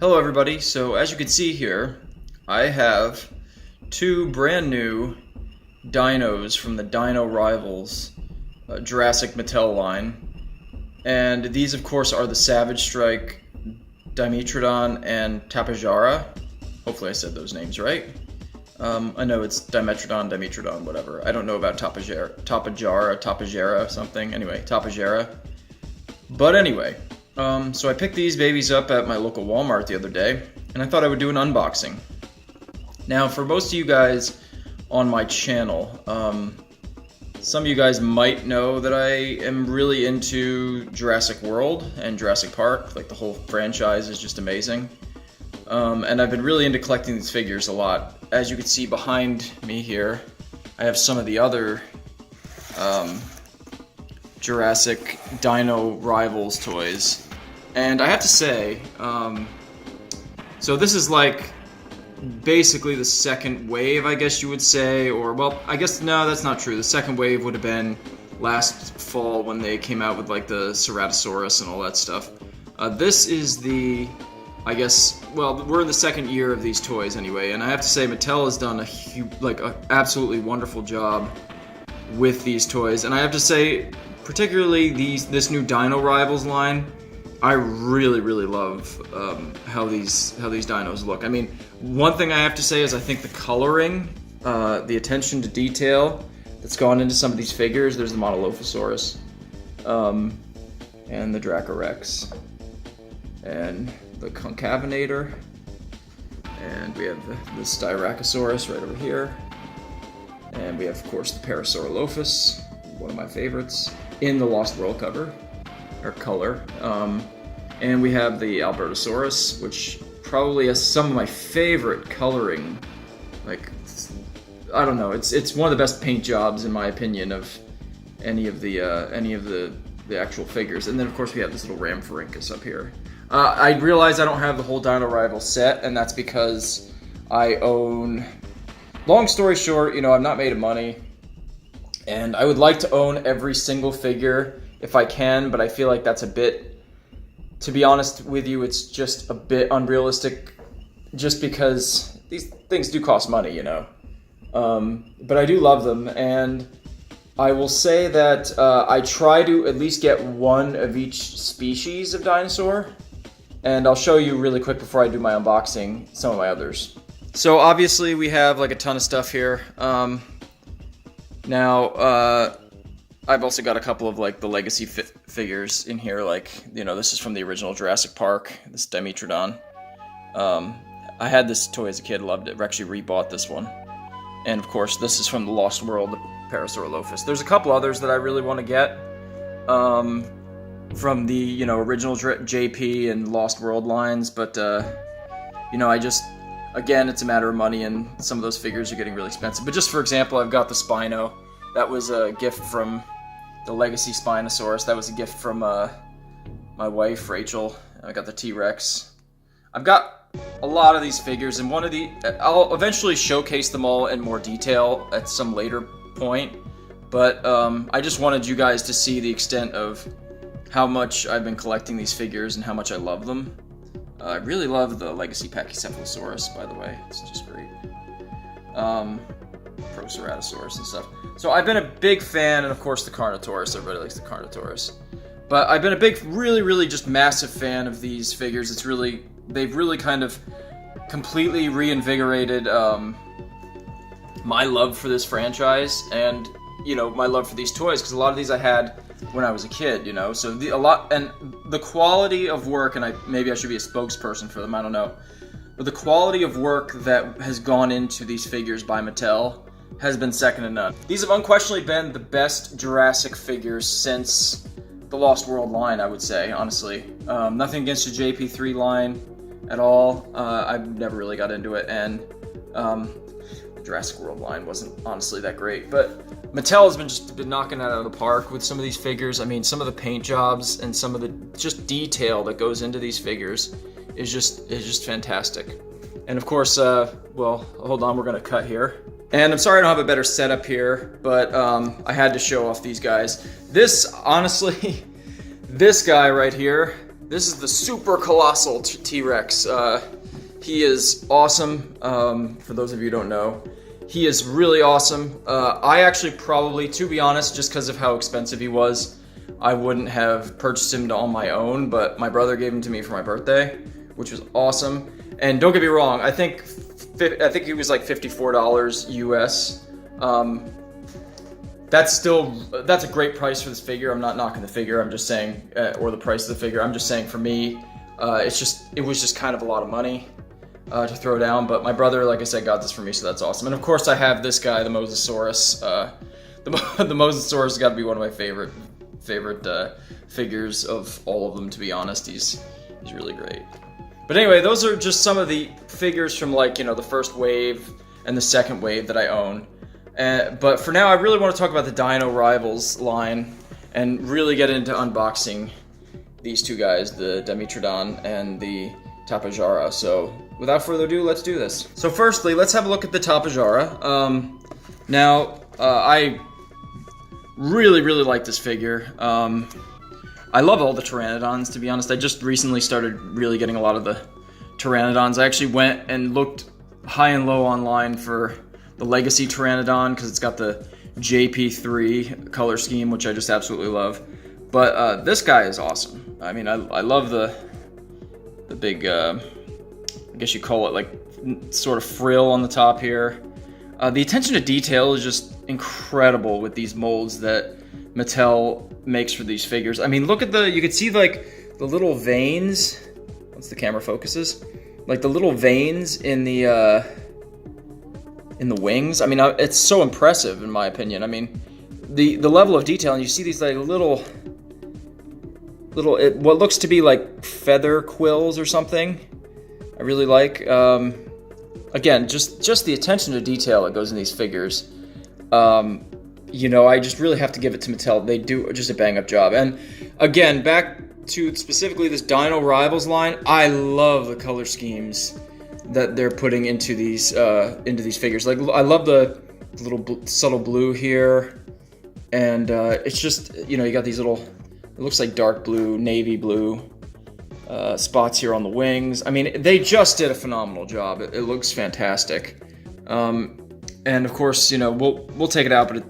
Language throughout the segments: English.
Hello everybody, so as you can see here, I have two brand new dinos from the Dino Rivals Jurassic Mattel line. And these of course are the Savage Strike, Dimetrodon, and Tapejara. Hopefully I said those names right. I know it's Dimetrodon, whatever. I don't know about Tapejara, something. Anyway, Tapejara. But anyway, so I picked these babies up at my local Walmart the other day, and I thought I would do an unboxing. Now, for most of you guys on my channel, some of you guys might know that I am really into Jurassic World and Jurassic Park. Like, the whole franchise is just amazing. And I've been really into collecting these figures a lot. As you can see behind me here, I have some of the other Jurassic Dino Rivals toys. And I have to say, so this is like basically the second wave, I guess you would say, or, well, I guess, no, that's not true. The second wave would have been last fall when they came out with like the Ceratosaurus and all that stuff. This is the, I guess, well, we're in the second year of these toys anyway, and I have to say Mattel has done a absolutely wonderful job with these toys. And I have to say, particularly this new Dino Rivals line, I really love how these dinos look. I mean, one thing I have to say is I think the coloring, the attention to detail that's gone into some of these figures. There's the Monolophosaurus, and the Dracorex, and the Concavenator, and we have the Styracosaurus right over here, and we have, of course, the Parasaurolophus, one of my favorites, in the Lost World cover, or color. And we have the Albertosaurus, which probably has some of my favorite coloring. Like, I don't know, it's one of the best paint jobs in my opinion of any of the actual figures. And then of course we have this little Rhamphorhynchus up here. I realize I don't have the whole Dino Rival set, and that's because I own. Long story short, you know, I'm not made of money, and I would like to own every single figure if I can, but I feel like that's a bit, to be honest with you, it's just a bit unrealistic, just because these things do cost money, you know. But I do love them, and I will say that I try to at least get one of each species of dinosaur, and I'll show you really quick before I do my unboxing some of my others. So obviously we have like a ton of stuff here. Now, I've also got a couple of like the legacy figures in here, like, you know, this is from the original Jurassic Park, this Dimetrodon. I had this toy as a kid, loved it, actually rebought this one. And of course, this is from the Lost World, the Parasaurolophus. There's a couple others that I really want to get from the, you know, original JP and Lost World lines, but, you know, again, it's a matter of money, and some of those figures are getting really expensive. But just for example, I've got the Spino. That was a gift from the Legacy Spinosaurus. That was a gift from my wife, Rachel. I got the T-Rex. I've got a lot of these figures, and I'll eventually showcase them all in more detail at some later point. But I just wanted you guys to see the extent of how much I've been collecting these figures and how much I love them. I really love the Legacy Pachycephalosaurus, by the way. It's just great. Proceratosaurus and stuff. So I've been a big fan, and of course the Carnotaurus. Everybody likes the Carnotaurus. But I've been a big, really just massive fan of these figures. They've really kind of completely reinvigorated my love for this franchise, and, you know, my love for these toys, because a lot of these I had when I was a kid, you know. So the quality of work, and maybe I should be a spokesperson for them, I don't know. But the quality of work that has gone into these figures by Mattel has been second to none. These have unquestionably been the best Jurassic figures since the Lost World line, I would say, honestly. Nothing against the JP3 line at all. I've never really got into it, and the Jurassic World line wasn't honestly that great. But Mattel has been knocking it out of the park with some of these figures. I mean, some of the paint jobs and some of the just detail that goes into these figures is just fantastic. And of course, well, hold on, we're gonna cut here. And I'm sorry I don't have a better setup here, but I had to show off these guys. This, honestly, this guy right here, This is the super colossal T-Rex. He is awesome. For those of you who don't know, he is really awesome. I actually probably, to be honest, just because of how expensive he was, I wouldn't have purchased him on my own, but my brother gave him to me for my birthday, which was awesome. And don't get me wrong, I think he was like $54 US. That's a great price for this figure. I'm not knocking the figure. I'm just saying, or the price of the figure. I'm just saying for me, it was just kind of a lot of money to throw down. But my brother, like I said, got this for me, so that's awesome. And of course, I have this guy, the Mosasaurus. The Mosasaurus has got to be one of my favorite figures of all of them. To be honest, he's really great. But anyway, those are just some of the figures from, like, you know, the first wave and the second wave that I own. But for now, I really want to talk about the Dino Rivals line and really get into unboxing these two guys, the Dimetrodon and the Tapejara. So without further ado, let's do this. So firstly, let's have a look at the Tapejara. I really like this figure. I love all the Pteranodons, to be honest. I just recently started really getting a lot of the Pteranodons. I actually went and looked high and low online for the Legacy Pteranodon because it's got the JP3 color scheme, which I just absolutely love. But this guy is awesome. I mean, I love the big, I guess you call it, like, sort of frill on the top here. The attention to detail is just incredible with these molds that Mattel makes for these figures. I mean, look at you can see, like, the little veins, once the camera focuses, like the little veins in the wings. I mean, it's so impressive in my opinion. I mean, the level of detail, and you see these like little what looks to be like feather quills or something. I really like. Again, just the attention to detail that goes in these figures. You know, I just really have to give it to Mattel. They do just a bang-up job. And again, back to specifically this Dino Rivals line, I love the color schemes that they're putting into these figures. Like, I love the little subtle blue here, and it's just, you know, you got these little, it looks like dark blue, navy blue spots here on the wings. I mean, they just did a phenomenal job. It looks fantastic. And of course, you know, we'll take it out, but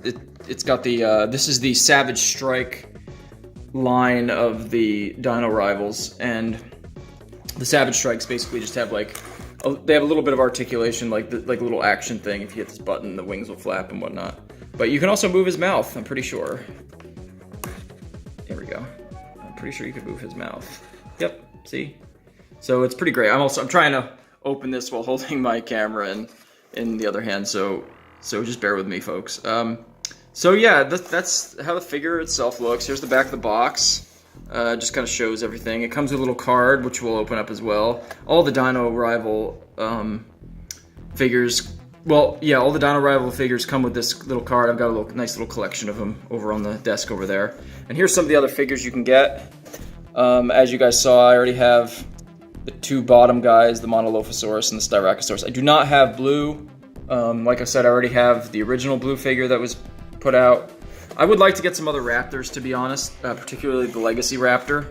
it's got the this is the Savage Strike line of the Dino Rivals, and the Savage Strikes basically just have like they have a little bit of articulation, like a little action thing. If you hit this button, the wings will flap and whatnot. But you can also move his mouth, I'm pretty sure. There we go. I'm pretty sure you can move his mouth. Yep. See? So it's pretty great. I'm trying to open this while holding my camera in the other hand, so just bear with me, folks. So yeah, that's how the figure itself looks. Here's the back of the box. Just kind of shows everything. It comes with a little card, which we'll open up as well. All the Dino Rival figures, well, yeah, all the Dino Rival figures come with this little card. I've got a nice little collection of them over on the desk over there. And here's some of the other figures you can get. As you guys saw, I already have the two bottom guys, the Monolophosaurus and the Styracosaurus. I do not have blue. Like I said, I already have the original blue figure that was put out. I would like to get some other Raptors, to be honest, particularly the Legacy Raptor.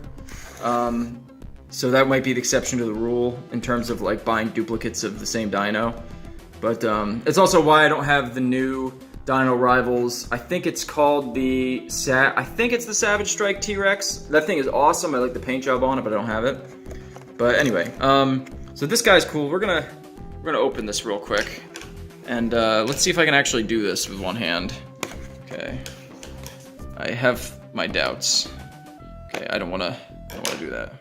So that might be the exception to the rule in terms of like buying duplicates of the same dino. But it's also why I don't have the new Dino Rivals. I think it's called the Savage Strike T-Rex. That thing is awesome. I like the paint job on it, but I don't have it. But anyway, so this guy's cool. We're gonna open this real quick, and let's see if I can actually do this with one hand. Okay, I have my doubts. Okay, I don't wanna do that.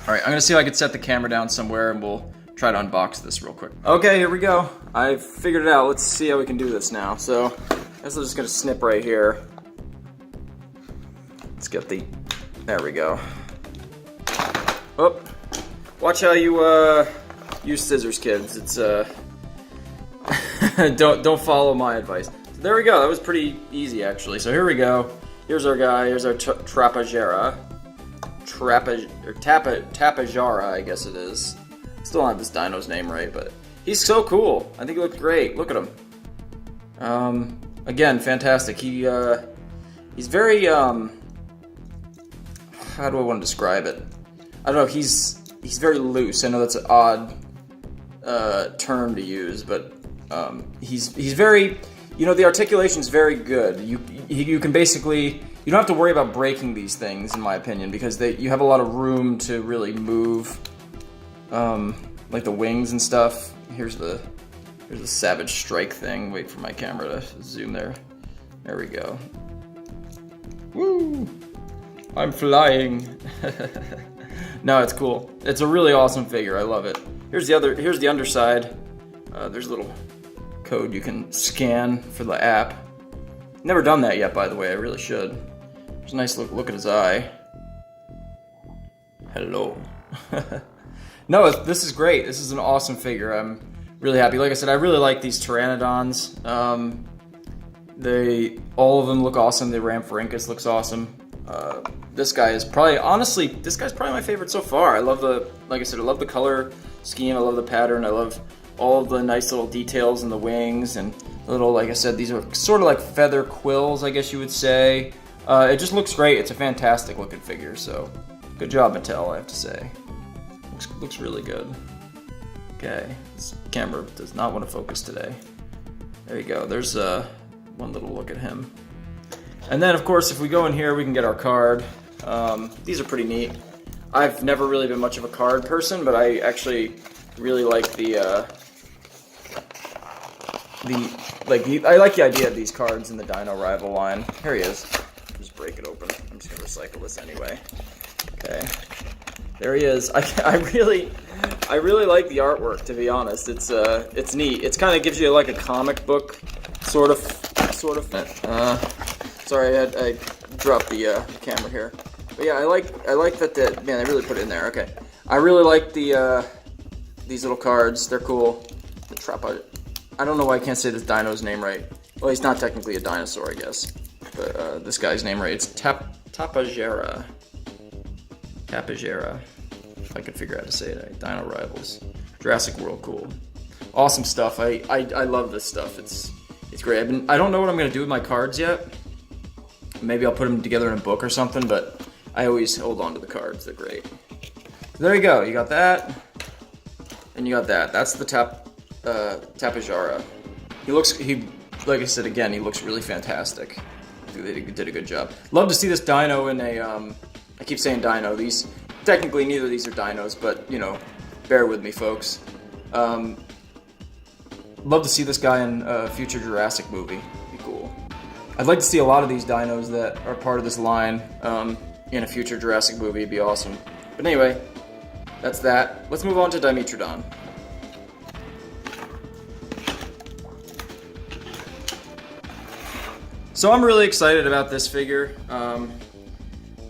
All right, I'm gonna see if I can set the camera down somewhere, and we'll try to unbox this real quick. Okay, here we go. I figured it out. Let's see how we can do this now. So, I guess I'm just gonna snip right here. Let's get there we go. Oh, watch how you use scissors, kids. It's don't follow my advice. So there we go. That was pretty easy, actually. So here we go. Here's our guy. Here's our Tapejara. Tapejara, I guess it is. Still don't have this dino's name right, but he's so cool. I think he looked great. Look at him. Again, fantastic. He's very how do I want to describe it? I don't know, he's very loose. I know that's an odd term to use, but he's very, you know, the articulation's very good. You can basically, you don't have to worry about breaking these things, in my opinion, because you have a lot of room to really move, like the wings and stuff. Here's the Savage Strike thing. Wait for my camera to zoom there. There we go. Woo! I'm flying. No, it's cool. It's a really awesome figure. I love it. Here's the underside. There's a little code you can scan for the app. Never done that yet, by the way. I really should. There's a nice look at his eye. Hello. No, this is great. This is an awesome figure. I'm really happy. Like I said, I really like these Pteranodons. All of them look awesome. The Rhamphorhynchus looks awesome. This guy is probably, honestly, this guy's probably my favorite so far. I love like I said, I love the color scheme. I love the pattern. I love all of the nice little details in the wings and little, like I said, these are sort of like feather quills, I guess you would say. It just looks great. It's a fantastic looking figure. So good job, Mattel, I have to say. Looks really good. Okay, this camera does not want to focus today. There you go. There's one little look at him. And then, of course, if we go in here, we can get our card. These are pretty neat. I've never really been much of a card person, but I actually really like I like the idea of these cards in the Dino Rival line. Here he is. Just break it open. I'm just gonna recycle this anyway. Okay. There he is. I really like the artwork, to be honest. It's neat. It's kind of gives you like a comic book sort of. Sorry, I dropped the camera here. But yeah, I like that. Man, they really put it in there. Okay, I really like these little cards. They're cool. The trapod. I don't know why I can't say this dino's name right. Well, he's not technically a dinosaur, I guess. But this guy's name right. It's Tapejara. Tapejara. If I could figure out how to say it. Dino Rivals. Jurassic World, cool. Awesome stuff. I love this stuff. It's great. I don't know what I'm gonna do with my cards yet. Maybe I'll put them together in a book or something, but I always hold on to the cards. They're great. So there you go. You got that, and you got that. That's the Tapejara. Like I said again, he looks really fantastic. They did a good job. Love to see this dino in a. I keep saying dino. These technically neither of these are dinos, but you know, bear with me, folks. Love to see this guy in a future Jurassic movie. Be cool. I'd like to see a lot of these dinos that are part of this line in a future Jurassic movie. It'd be awesome. But anyway, that's that. Let's move on to Dimetrodon. So I'm really excited about this figure.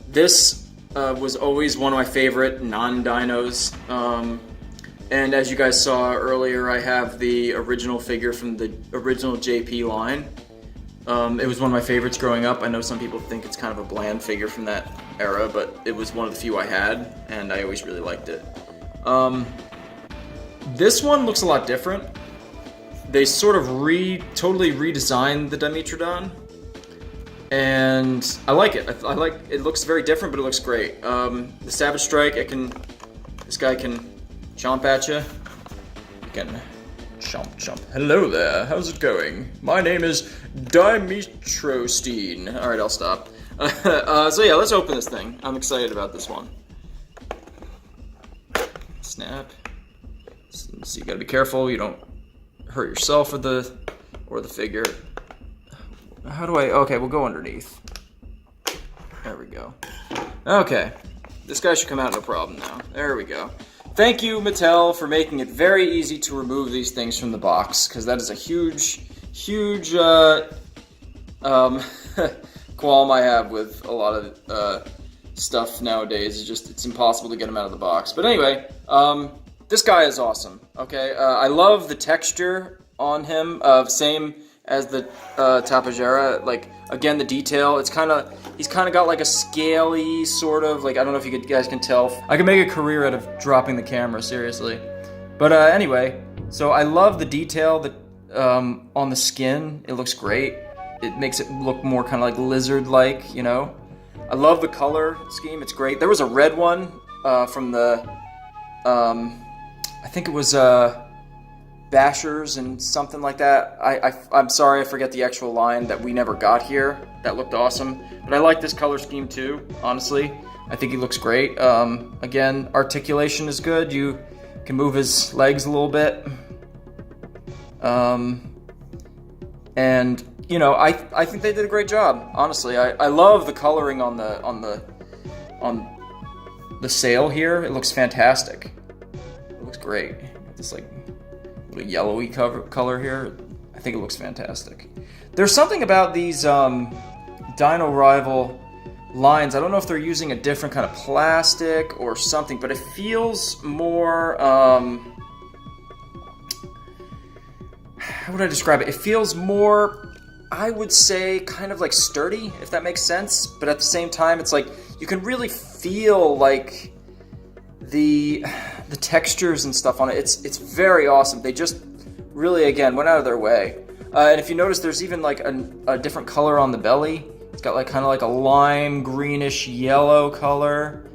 This was always one of my favorite non-dinos. And as you guys saw earlier, I have the original figure from the original JP line. It was one of my favorites growing up. I know some people think it's kind of a bland figure from that era, but it was one of the few I had, and I always really liked it. This one looks a lot different. They sort of totally redesigned the Dimetrodon, and I like it. It looks very different, but it looks great. The Savage Strike, this guy can chomp at you. You can chomp. Hello there, how's it going? My name is Dimetrodon. Alright, I'll stop. So yeah, let's open this thing. I'm excited about this one. Snap. So you gotta be careful, you don't hurt yourself or the figure. How do I, okay, we'll go underneath. There we go. Okay, this guy should come out no problem now. There we go. Thank you, Mattel, for making it very easy to remove these things from the box, because that is a huge qualm I have with a lot of stuff nowadays. It's impossible to get them out of the box. But anyway, this guy is awesome. Okay, I love the texture on him, same as the Tapejara. Like, again, the detail. He's kind of got like a scaly sort of, like, I don't know if you guys can tell. I could make a career out of dropping the camera, seriously. But anyway, so I love the detail that on the skin. It looks great. It makes it look more kind of like lizard-like, you know. I love the color scheme. It's great. There was a red one from the, I think it was Bashers and something like that. I'm sorry, I forget the actual line that we never got here. That looked awesome. But I like this color scheme too, honestly. I think he looks great. Again, articulation is good. You can move his legs a little bit. And you know, I think they did a great job. Honestly, I love the coloring on the sail here. It looks fantastic. It looks great. This like little yellowy color here. I think it looks fantastic. There's something about these Dino Rival lines. I don't know if they're using a different kind of plastic or something, but it feels more. How would I describe it? It feels more, I would say, kind of like sturdy, if that makes sense. But at the same time, it's like you can really feel like the textures and stuff on it. It's very awesome. They just really, again, went out of their way. And if you notice, there's even like a different color on the belly. It's got like kind of like a lime greenish yellow color.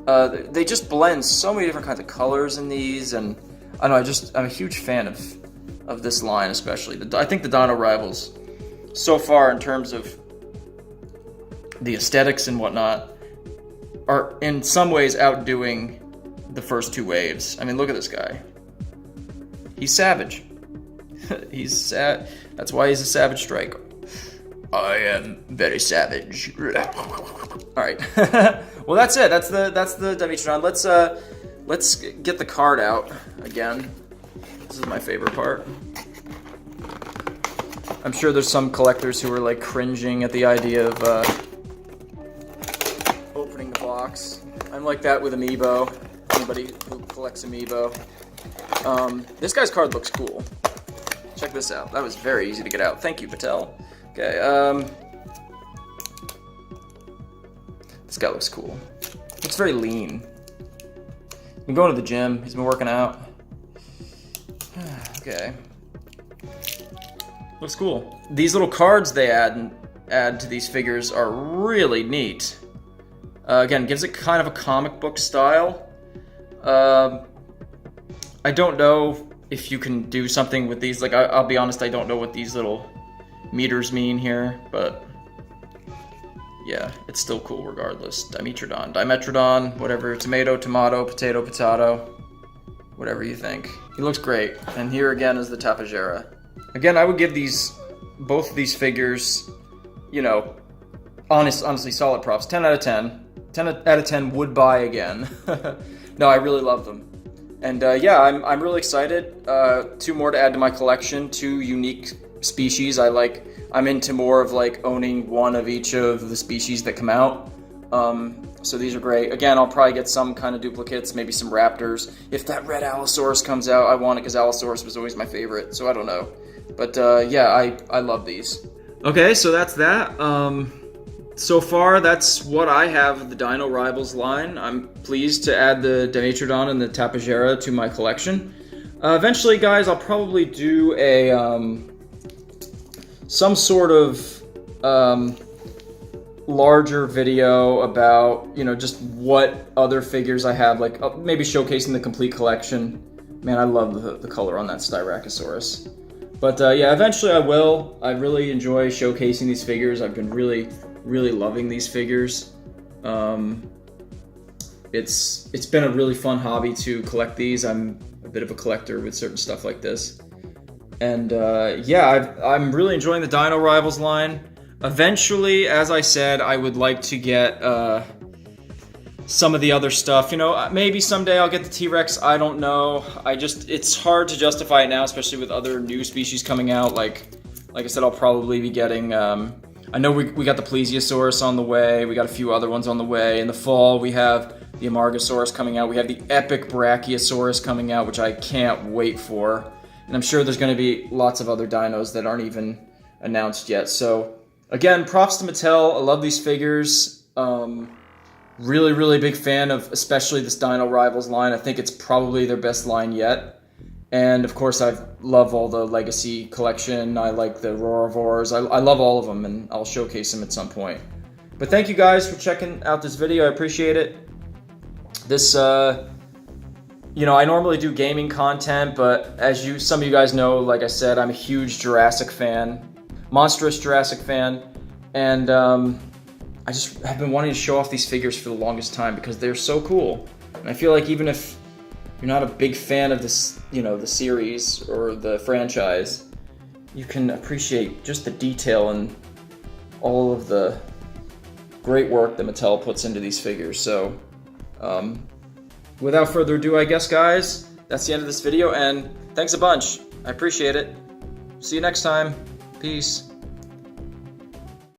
They just blend so many different kinds of colors in these, and I don't know. I'm a huge fan of this line, especially. I think the Dino Rivals, so far in terms of the aesthetics and whatnot, are in some ways outdoing the first two waves. I mean, look at this guy. He's savage. He's sad. That's why he's a savage striker. I am very savage. All right. Well, that's it. That's the Dimetrodon. Let's get the card out again. This is my favorite part. I'm sure there's some collectors who are like cringing at the idea of opening the box. I'm like that with Amiibo. Anybody who collects Amiibo. This guy's card looks cool. Check this out. That was very easy to get out. Thank you, Mattel. Okay, this guy looks cool. Looks very lean. He's been going to the gym. He's been working out. Okay. Looks cool. These little cards they add to these figures are really neat. Again, gives it kind of a comic book style. I don't know if you can do something with these. Like, I'll be honest, I don't know what these little meters mean here, but yeah, it's still cool regardless. Dimetrodon, whatever. Tomato, potato, whatever you think. He looks great. And here again is the Tapejara. Again, I would give both of these figures, you know, honestly solid props. 10 out of 10. 10 out of 10 would buy again. No, I really love them. And yeah, I'm really excited. 2 more to add to my collection. 2 unique species. I'm into more of like owning one of each of the species that come out. So these are great. Again, I'll probably get some kind of duplicates, maybe some raptors. If that red Allosaurus comes out, I want it because Allosaurus was always my favorite, so I don't know. But yeah, I love these. Okay, so that's that. So far, that's what I have of the Dino Rivals line. I'm pleased to add the Dimetrodon and the Tapejara to my collection. Eventually, guys, I'll probably do a some sort of larger video about, you know, just what other figures I have, like maybe showcasing the complete collection. Man, I love the color on that Styracosaurus. But yeah, eventually I will. I really enjoy showcasing these figures. I've been really loving these figures. It's been a really fun hobby to collect these. I'm a bit of a collector with certain stuff like this. And yeah, I'm really enjoying the Dino Rivals line. Eventually, as I said, I would like to get some of the other stuff. You know, maybe someday I'll get the T-Rex. I don't know. It's hard to justify it now, especially with other new species coming out. Like I said, I'll probably be getting. I know we got the Plesiosaurus on the way. We got a few other ones on the way. In the fall, we have the Amargasaurus coming out. We have the epic Brachiosaurus coming out, which I can't wait for. And I'm sure there's going to be lots of other dinos that aren't even announced yet. So, again, props to Mattel. I love these figures. Really big fan of especially this Dino Rivals line. I think it's probably their best line yet. And, of course, I love all the Legacy collection. I like the Rorovores. I love all of them, and I'll showcase them at some point. But thank you guys for checking out this video. I appreciate it. This, you know, I normally do gaming content, but as some of you guys know, like I said, I'm a huge Jurassic fan, monstrous Jurassic fan, and I just have been wanting to show off these figures for the longest time because they're so cool. And I feel like even if you're not a big fan of this, you know, the series or the franchise, you can appreciate just the detail and all of the great work that Mattel puts into these figures. So, without further ado, I guess, guys, that's the end of this video, and thanks a bunch. I appreciate it. See you next time. Peace.